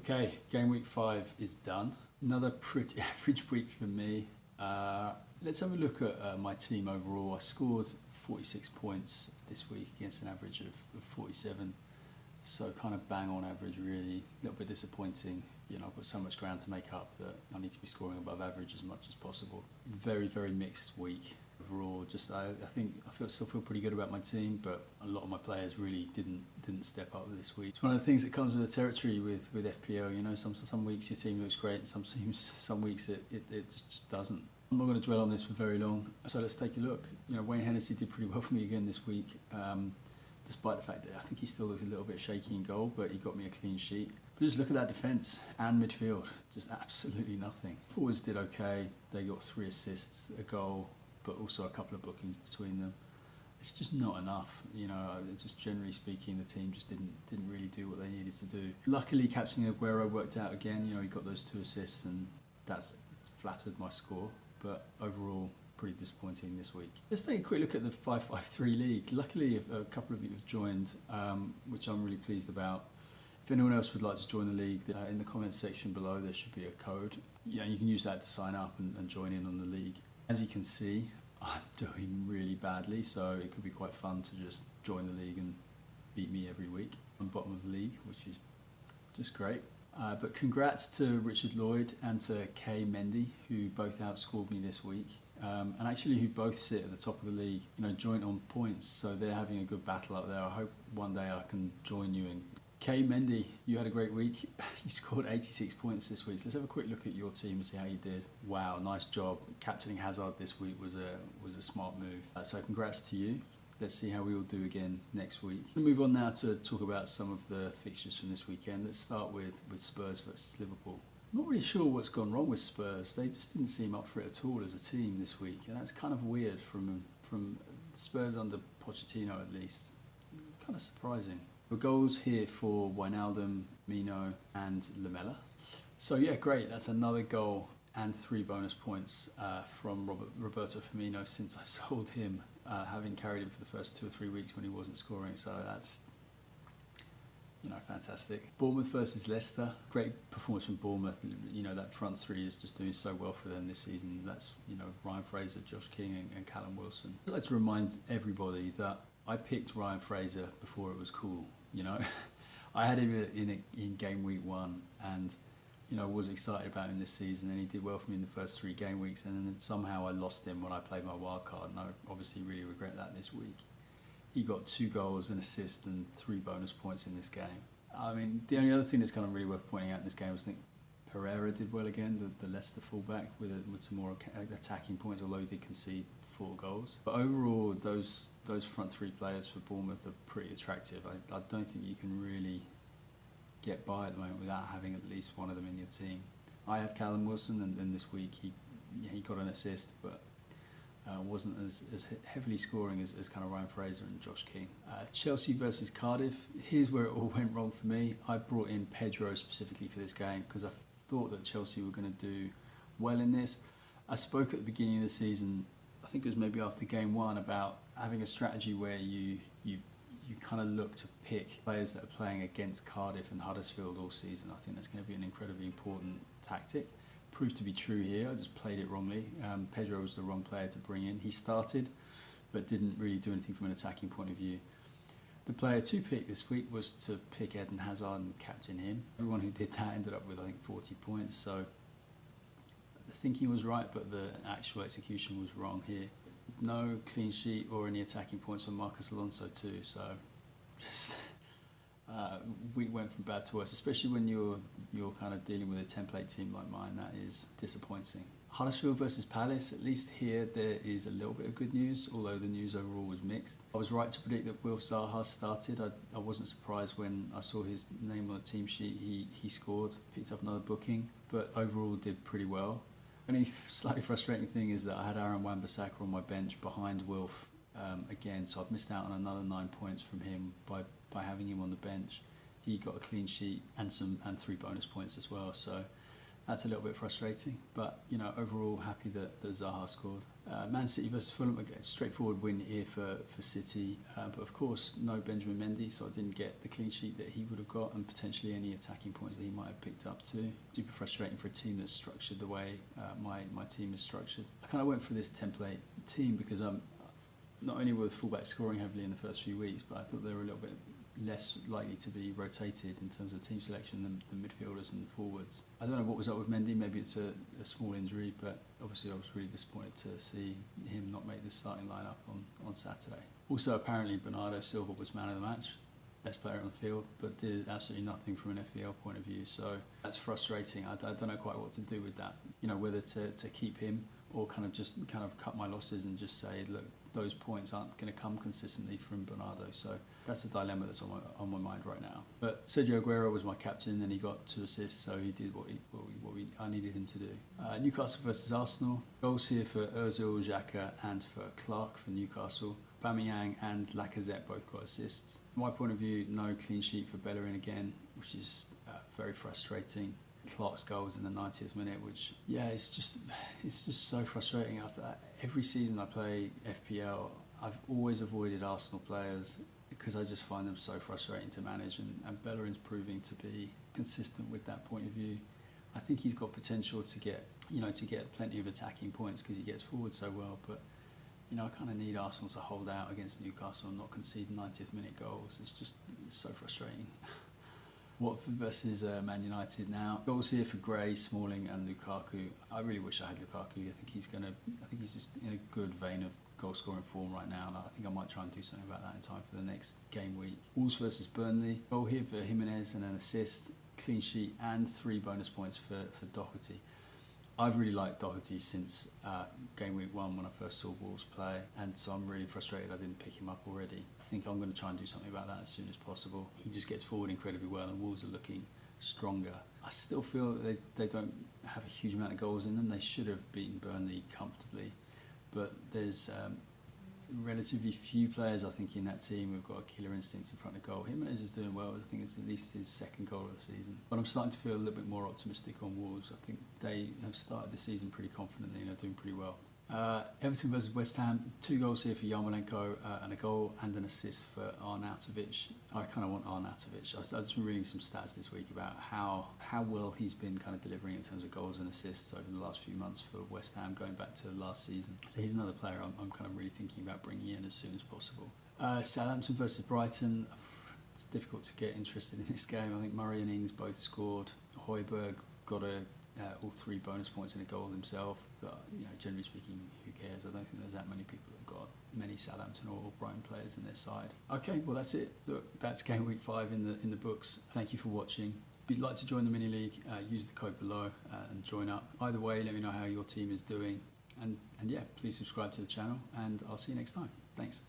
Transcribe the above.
Okay, game week 5 is done. Another pretty average week for me. Let's have a look at my team overall. I scored 46 points this week against an average of 47. So kind of bang on average really. A little bit disappointing. You know, I've got so much ground to make up that I need to be scoring above average as much as possible. Very, very mixed week overall. Just I think I still feel pretty good about my team, but a lot of my players really didn't step up this week. It's one of the things that comes with the territory with FPL. You know, some weeks your team looks great, and some weeks it just doesn't. I'm not going to dwell on this for very long, so let's take a look. You know, Wayne Hennessy did pretty well for me again this week, despite the fact that I think he still looks a little bit shaky in goal, but he got me a clean sheet. But just look at that defence and midfield, just absolutely nothing. Forwards did okay, they got 3 assists, a goal, but also a couple of bookings between them. It's just not enough, you know. Just generally speaking, the team just didn't really do what they needed to do. Luckily, captaining Aguero worked out again. You know, he got those 2 assists, and that's flattered my score. But overall, pretty disappointing this week. Let's take a quick look at the 553 league. Luckily, a couple of you have joined, which I'm really pleased about. If anyone else would like to join the league, in the comments section below there should be a code. Yeah, you can use that to sign up and join in on the league. As you can see, I'm doing really badly, so it could be quite fun to just join the league and beat me every week. I'm bottom of the league, which is just great. But congrats to Richard Lloyd and to Kay Mendy, who both outscored me this week, and actually who both sit at the top of the league, you know, joint on points, so they're having a good battle up there. I hope one day I can join you. And Kay Mendy, you had a great week. You scored 86 points this week. So let's have a quick look at your team and see how you did. Wow, nice job. Captaining Hazard this week was a smart move. So congrats to you. Let's see how we all do again next week. We'll move on now to talk about some of the fixtures from this weekend. Let's start with Spurs versus Liverpool. I'm not really sure what's gone wrong with Spurs. They just didn't seem up for it at all as a team this week, and that's kind of weird from Spurs under Pochettino at least. Kind of surprising. The goals here for Wijnaldum, Mino and Lamela. So yeah, great. That's another goal and 3 bonus points from Roberto Firmino since I sold him, having carried him for the first 2 or 3 weeks when he wasn't scoring. So that's, you know, fantastic. Bournemouth versus Leicester. Great performance from Bournemouth. You know, that front 3 is just doing so well for them this season. That's, you know, Ryan Fraser, Josh King and Callum Wilson. I'd like to remind everybody that I picked Ryan Fraser before it was cool, you know. I had him in game week 1 and, you know, was excited about him this season, and he did well for me in the first 3 game weeks, and then somehow I lost him when I played my wild card, and I obviously really regret that this week. He got 2 goals, an assist and 3 bonus points in this game. I mean, the only other thing that's kind of really worth pointing out in this game was I think Pereira did well again, the Leicester fullback, with some more attacking points, although he did concede 4 goals. But overall, those front 3 players for Bournemouth are pretty attractive. I don't think you can really get by at the moment without having at least one of them in your team. I have Callum Wilson, and then this week he got an assist, but wasn't as heavily scoring as kind of Ryan Fraser and Josh King. Chelsea versus Cardiff. Here's where it all went wrong for me. I brought in Pedro specifically for this game because I thought that Chelsea were going to do well in this. I spoke at the beginning of the season, I think it was maybe after game 1, about having a strategy where you kind of look to pick players that are playing against Cardiff and Huddersfield all season. I think that's going to be an incredibly important tactic. Proved to be true here. I just played it wrongly. Pedro was the wrong player to bring in. He started, but didn't really do anything from an attacking point of view. The player to pick this week was to pick Eden Hazard and captain him. Everyone who did that ended up with, I think, 40 points. So the thinking was right, but the actual execution was wrong here. No clean sheet or any attacking points on Marcus Alonso too. So just we went from bad to worse, especially when you're kind of dealing with a template team like mine. That is disappointing. Huddersfield versus Palace. At least here there is a little bit of good news, although the news overall was mixed. I was right to predict that Will Zaha started. I wasn't surprised when I saw his name on the team sheet. He scored, picked up another booking, but overall did pretty well. The only slightly frustrating thing is that I had Aaron Wan-Bissaka on my bench behind Wilf again, so I've missed out on another 9 points from him by having him on the bench. He got a clean sheet and 3 bonus points as well, so That's a little bit frustrating, but overall happy that Zaha scored. Man City versus Fulham, again, straightforward win here for City, but of course no Benjamin Mendy, so I didn't get the clean sheet that he would have got, and potentially any attacking points that he might have picked up too. Super frustrating for a team that's structured the way my team is structured. I kind of went for this template team because not only were the fullbacks scoring heavily in the first few weeks, but I thought they were a little bit less likely to be rotated in terms of team selection than the midfielders and the forwards. I don't know what was up with Mendy, maybe it's a small injury, but obviously I was really disappointed to see him not make the starting lineup on Saturday. Also, apparently Bernardo Silva was man of the match, best player on the field, but did absolutely nothing from an FPL point of view, so that's frustrating. I don't know quite what to do with that, whether to keep him or kind of cut my losses and just say, look, those points aren't going to come consistently from Bernardo. So that's a dilemma that's on my mind right now. But Sergio Aguero was my captain, and he got 2 assists, so he did what I needed him to do. Newcastle versus Arsenal. Goals here for Ozil, Xhaka, and for Clark for Newcastle. Aubameyang and Lacazette both got assists. From my point of view, no clean sheet for Bellerin again, which is very frustrating. Clark's goals in the 90th minute, which it's just so frustrating. After that, every season I play FPL, I've always avoided Arsenal players because I just find them so frustrating to manage, and Bellerin's proving to be consistent with that point of view. I think he's got potential to get plenty of attacking points because he gets forward so well, but I kind of need Arsenal to hold out against Newcastle and not concede 90th minute goals. It's so frustrating. Watford versus Man United now. Goals here for Gray, Smalling and Lukaku. I really wish I had Lukaku. I think he's just in a good vein of goal scoring form right now, and I think I might try and do something about that in time for the next game week. Wolves versus Burnley. Goal here for Jimenez and an assist, clean sheet and 3 bonus points for Doherty. I've really liked Doherty since game week 1 when I first saw Wolves play, and so I'm really frustrated I didn't pick him up already. I think I'm going to try and do something about that as soon as possible. He just gets forward incredibly well, and Wolves are looking stronger. I still feel that they don't have a huge amount of goals in them. They should have beaten Burnley comfortably, but there's relatively few players, I think, in that team who've got a killer instinct in front of goal. Jimenez is doing well. I think it's at least his 2nd goal of the season. But I'm starting to feel a little bit more optimistic on Wolves. I think they have started the season pretty confidently and are doing pretty well. Everton versus West Ham. 2 goals here for Yarmolenko and a goal and an assist for Arnautovic. I kind of want Arnautovic. I've just been reading some stats this week about how well he's been kind of delivering in terms of goals and assists over the last few months for West Ham, going back to last season. So he's another player I'm kind of really thinking about bringing in as soon as possible. Southampton versus Brighton. It's difficult to get interested in this game. I think Murray and Ings both scored. Højbjerg got all 3 bonus points in a goal himself, but generally speaking, who cares? I don't think there's that many people that have got many Southampton or Brighton players in their side. Okay, well that's it. Look, that's game week 5 in the books. Thank you for watching. If you'd like to join the mini league, use the code below and join up. Either way, let me know how your team is doing, and please subscribe to the channel, and I'll see you next time. Thanks.